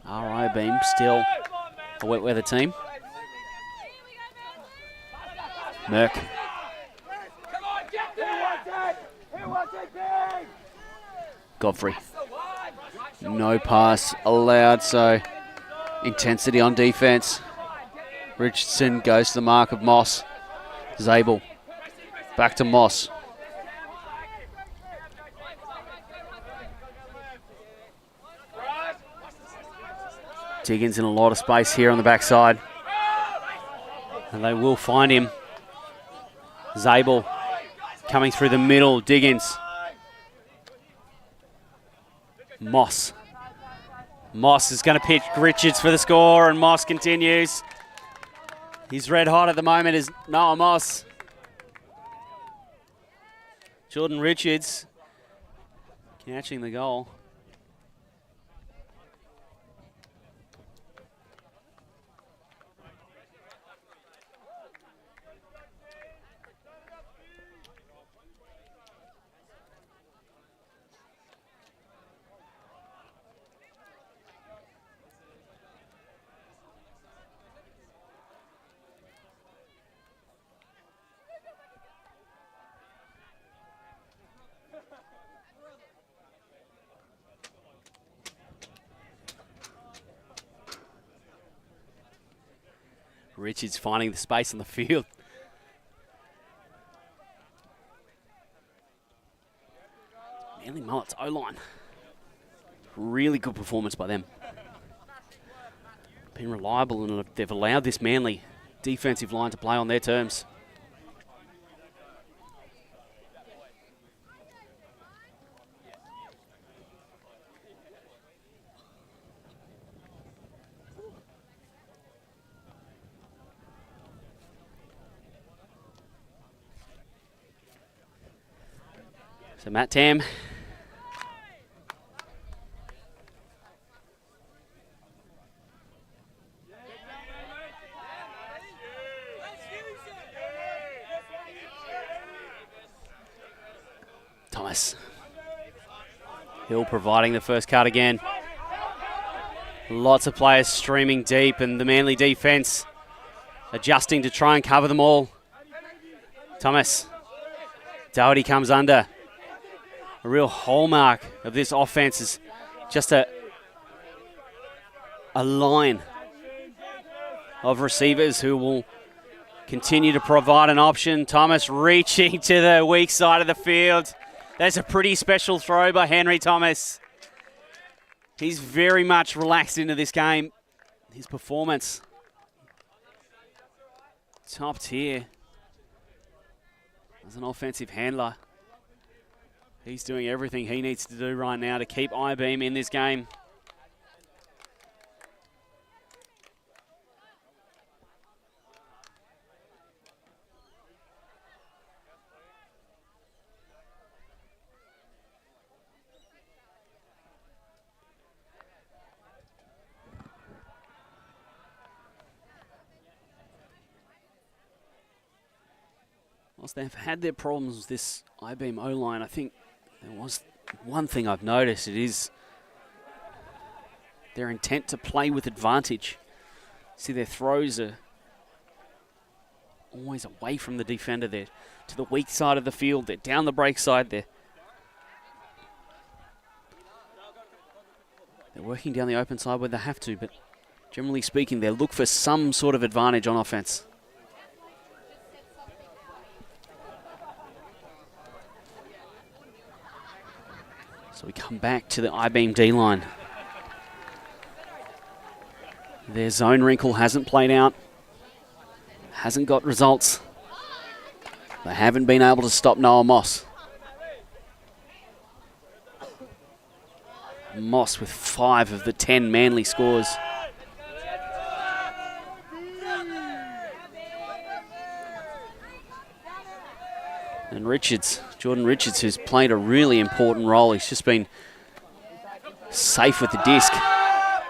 Our I-Beam still a wet weather team. Merck. Godfrey. No pass allowed, so intensity on defense. Richardson goes to the mark of Moss. Zabel. Back to Moss. Diggins in a lot of space here on the backside. And they will find him. Zabel coming through the middle. Diggins. Moss. Moss is going to pitch Richards for the score, and Moss continues. He's red hot at the moment is Noah Moss. Jordan Richards catching the goal. Richards finding the space on the field. Manly Mullets O-line. Really good performance by them. Been reliable and they've allowed this Manly defensive line to play on their terms. So Matt Tam. Thomas. Hill providing the first cut again. Lots of players streaming deep and the Manly defence adjusting to try and cover them all. Thomas. Doherty comes under. A real hallmark of this offense is just a line of receivers who will continue to provide an option. Thomas reaching to the weak side of the field. That's a pretty special throw by Henry Thomas. He's very much relaxed into this game. His performance, top tier as an offensive handler. He's doing everything he needs to do right now to keep I-Beam in this game. Whilst they've had their problems with this I-Beam O-line, I think there was one thing I've noticed. It is their intent to play with advantage. See, their throws are always away from the defender. They're to the weak side of the field. They're down the break side. They're working down the open side where they have to, but generally speaking, they look for some sort of advantage on offense. So we come back to the I-Beam D-line. Their zone wrinkle hasn't played out. Hasn't got results. They haven't been able to stop Noah Moss. Moss with 5 of the 10 Manly scores. And Richards, Jordan Richards, who's played a really important role. He's just been safe with the disc.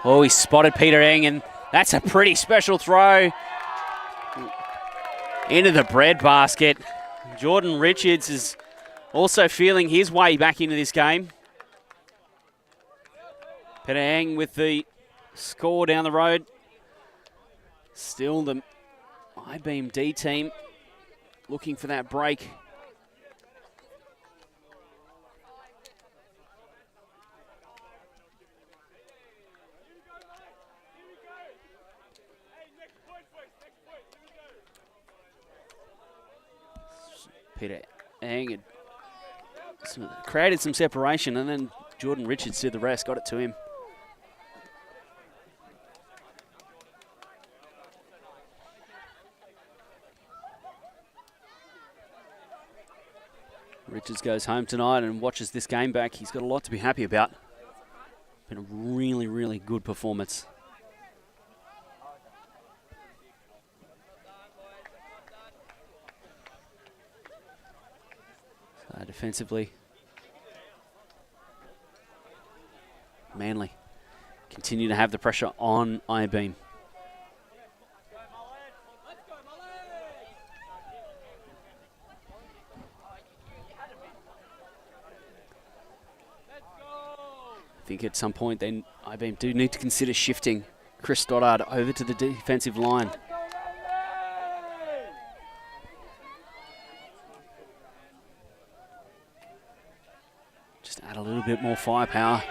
Oh, he spotted Peter Eng, and that's a pretty special throw into the breadbasket. Jordan Richards is also feeling his way back into this game. Peter Eng with the score down the road. Still the I-Beam D team looking for that break. Peter Eng had created some separation, and then Jordan Richards did the rest, got it to him. Richards goes home tonight and watches this game back. He's got a lot to be happy about. Been a really, really good performance. Defensively, Manly continue to have the pressure on I-Beam. I think at some point then I-Beam do need to consider shifting Chris Stoddard over to the defensive line. Just add a little bit more firepower.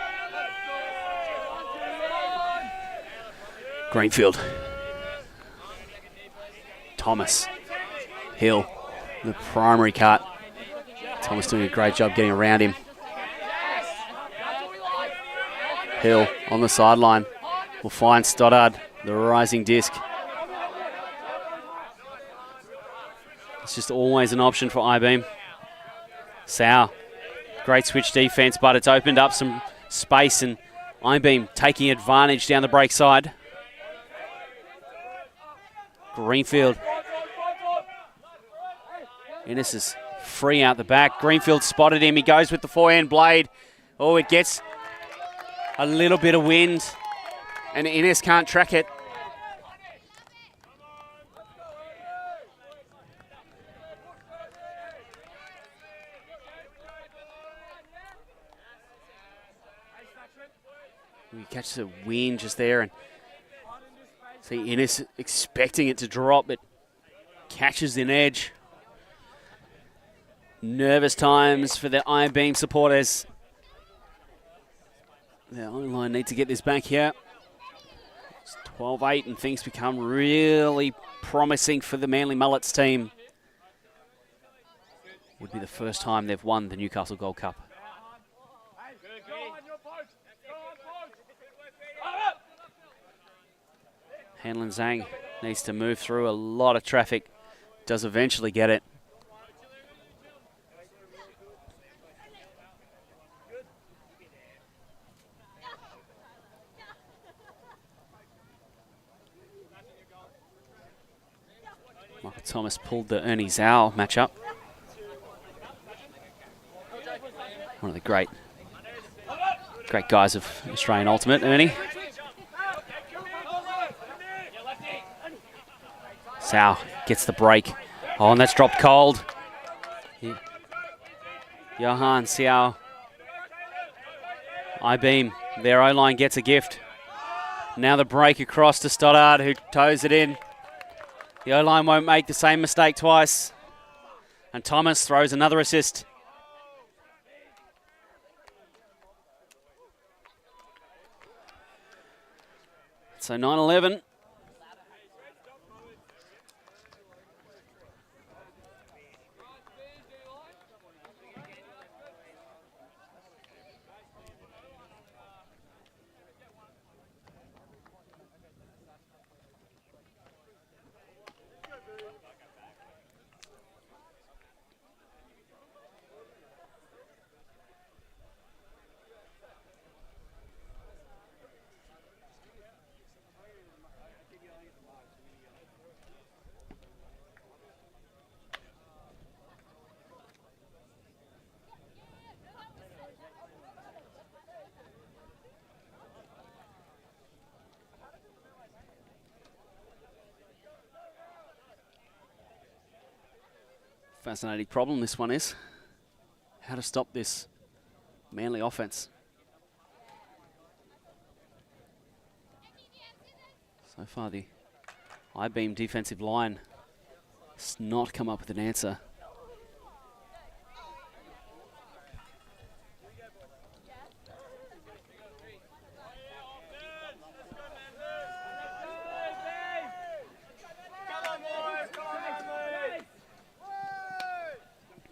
Greenfield. Thomas. Hill. The primary cut. Thomas doing a great job getting around him. Hill on the sideline will find Stoddard, the rising disc. It's just always an option for I-Beam. Sau, great switch defense, but it's opened up some space and I-Beam taking advantage down the break side. Greenfield. Innes is free out the back. Greenfield spotted him. He goes with the forehand blade. Oh, it gets a little bit of wind, and Innes can't track it. We catch the wind just there, and see Innes expecting it to drop, but catches an edge. Nervous times for the I-Beam supporters. The O-line need to get this back here. It's 12-8 and things become really promising for the Manly Mullets team. Would be the first time they've won the Newcastle Gold Cup. Hanlon Zhang needs to move through a lot of traffic. Does eventually get it. Michael Thomas pulled the Ernie Zhao matchup. One of the great guys of Australian Ultimate, Ernie. Zhao gets the break. Oh, and that's dropped cold. Johan Xiao. I-Beam, their O-line gets a gift. Now the break across to Stoddard, who toes it in. The O-line won't make the same mistake twice. And Thomas throws another assist. So 9-11. Fascinating problem this one is. How to stop this Manly offense. So far the I-Beam defensive line has not come up with an answer.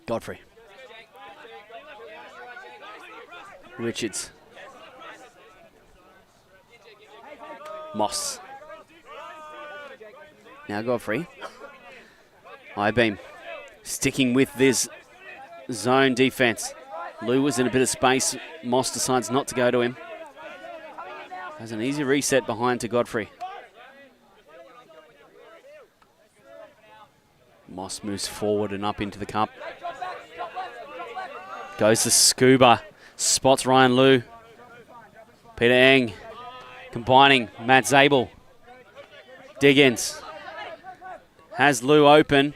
Godfrey. Richards. Moss. Now Godfrey. I-Beam sticking with this zone defense. Lou was in a bit of space. Moss decides not to go to him. Has an easy reset behind to Godfrey. Moss moves forward and up into the cup. Goes to Scuba. Spots Ryan Liu. Peter Eng combining. Matt Zabel. Diggins. Has Liu open.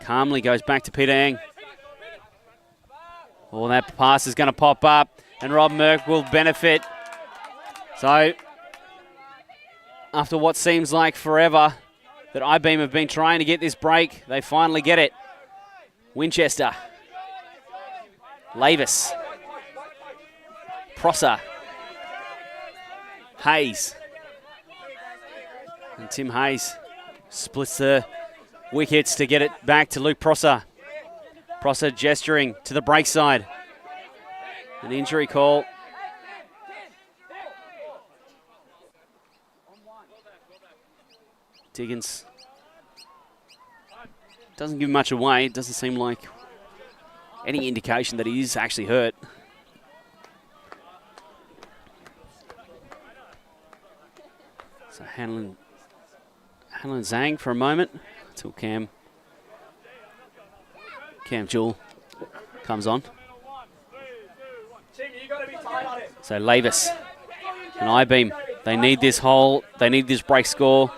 Calmly goes back to Peter Eng. Oh, that pass is going to pop up, and Rob Merck will benefit. So, after what seems like forever that I-Beam have been trying to get this break, they finally get it. Winchester. Lavis. Prosser. Hayes. And Tim Hayes splits the wickets to get it back to Luke Prosser. Prosser gesturing to the break side. An injury call. Diggins doesn't give much away. It doesn't seem like any indication that he is actually hurt. So Hanlon Zhang for a moment until Cam Jewell comes on. So Lavis and I-Beam, they need this break score.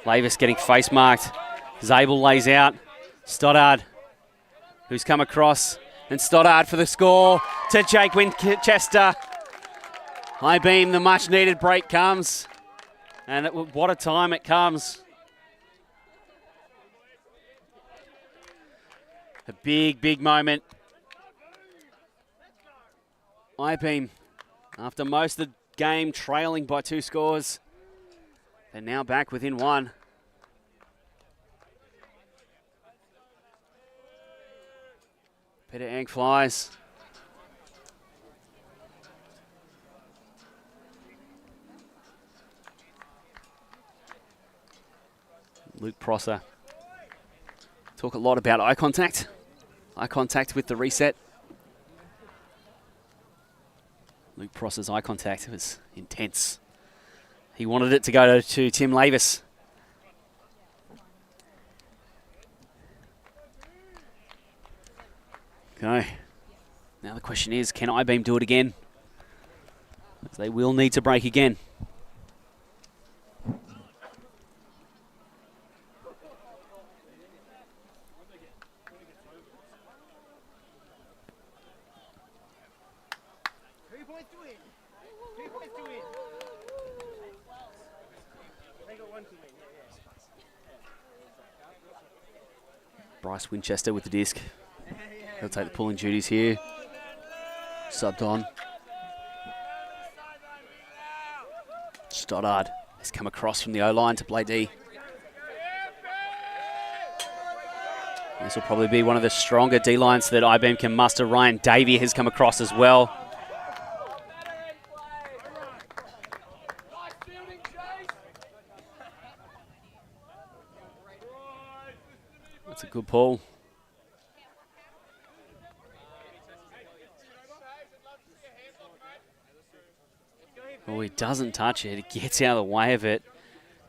Lavis getting face marked. Zabel lays out. Stoddard, who's come across, and Stoddard for the score to Jake Winchester. I-Beam, the much needed break comes, and what a time it comes. A big moment. I-Beam, after most of the game trailing by 2 scores, they're now back within 1. Peter Eng flies. Luke Prosser. Talk a lot about eye contact. Eye contact with the reset. Luke Prosser's eye contact was intense. He wanted it to go to Tim Lavis. Okay. Now the question is, can I-Beam do it again? They will need to break again. Bryce Winchester with the disc. He'll take the pulling duties here. Subbed on. Stoddard has come across from the O-line to play D. This will probably be one of the stronger D-lines that I-Beam can muster. Ryan Davey has come across as well. That's a good pull. Oh, he doesn't touch it. He gets out of the way of it.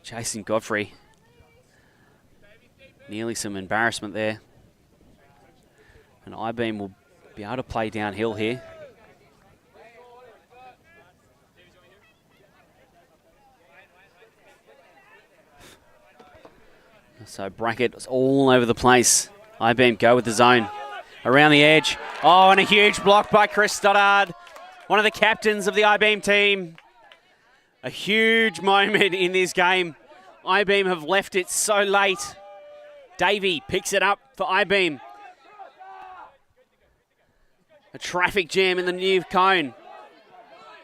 Jason Godfrey. Nearly some embarrassment there. And I-Beam will be able to play downhill here. So bracket is all over the place. I-Beam go with the zone. Around the edge. Oh, and a huge block by Chris Stoddard. One of the captains of the I-Beam team. A huge moment in this game. I-Beam have left it so late. Davey picks it up for I-Beam. A traffic jam in the new cone.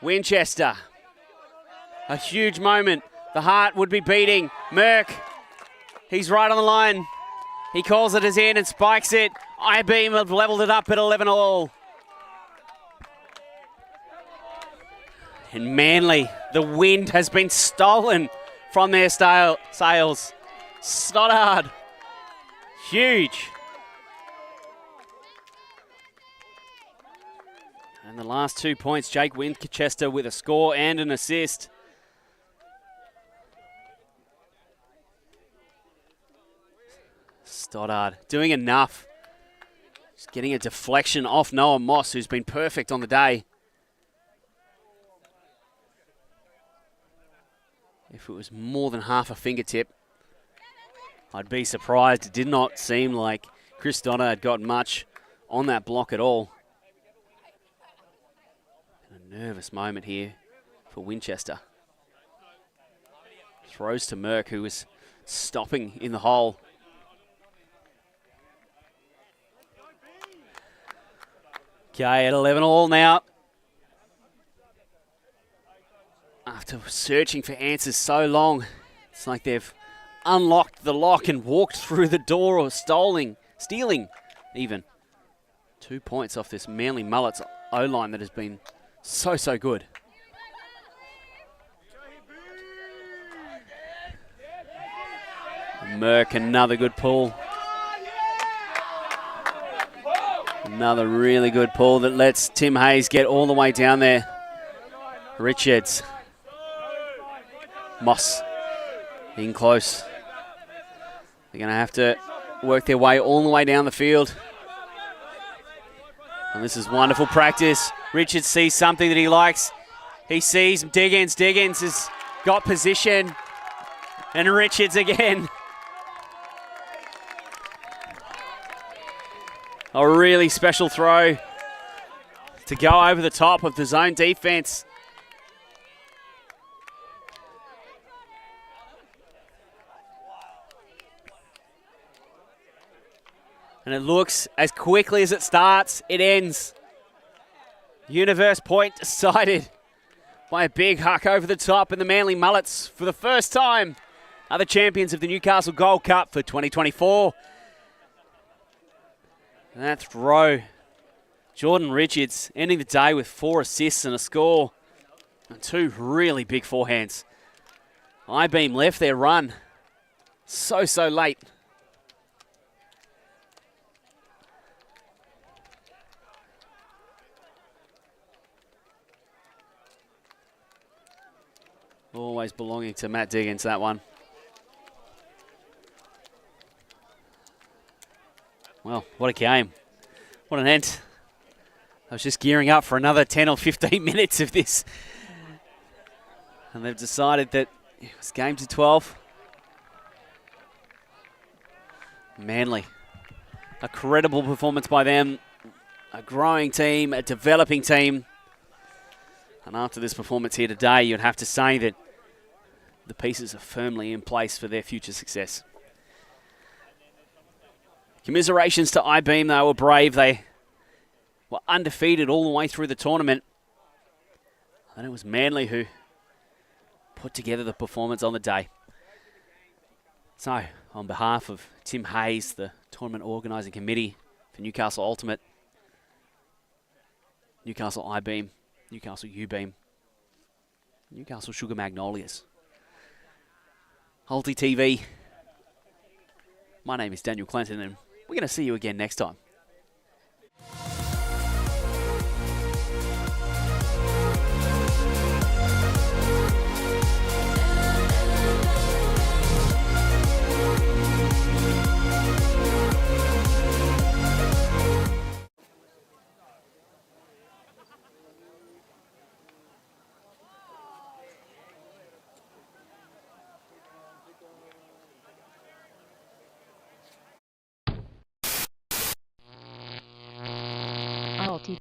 Winchester. A huge moment. The heart would be beating. Merck. He's right on the line. He calls it as in and spikes it. I-Beam have leveled it up at 11 all. And Manly, the wind has been stolen from their sails. Stoddard, huge. And the last 2 points, Jake Winchester with a score and an assist. Stoddard doing enough. Just getting a deflection off Noah Moss, who's been perfect on the day. If it was more than half a fingertip, I'd be surprised. It did not seem like Chris Stoddard had got much on that block at all. A nervous moment here for Winchester. Throws to Merck, who was stopping in the hole. Okay, at 11-all now. After searching for answers so long, it's like they've unlocked the lock and walked through the door, or stealing even. 2 points off this Manly Mullets O-line that has been so good. Merck, another good pull. Another really good pull that lets Tim Hayes get all the way down there. Richards. Moss in close. They're going to have to work their way all the way down the field. And this is wonderful practice. Richards sees something that he likes. He sees Diggins. Diggins has got position. And Richards again. A really special throw to go over the top of the zone defense. And it looks, as quickly as it starts, it ends. Universe point decided by a big huck over the top, and the Manly Mullets, for the first time, are the champions of the Newcastle Gold Cup for 2024. And that throw, Jordan Richards ending the day with 4 assists and a score, and 2 really big forehands. I-beam left their run so late. Always belonging to Matt Diggins, that one. Well, what a game. What an end. I was just gearing up for another 10 or 15 minutes of this. And they've decided that it was game to 12. Manly. A credible performance by them. A growing team, a developing team. And after this performance here today, you'd have to say that the pieces are firmly in place for their future success. Commiserations to I-beam. They were brave. They were undefeated all the way through the tournament. And it was Manly who put together the performance on the day. So, on behalf of Tim Hayes, the tournament organising committee for Newcastle Ultimate, Newcastle I-beam, Newcastle U-beam, Newcastle Sugar Magnolias, ULTI.TV. My name is Daniel Clinton, and we're going to see you again next time.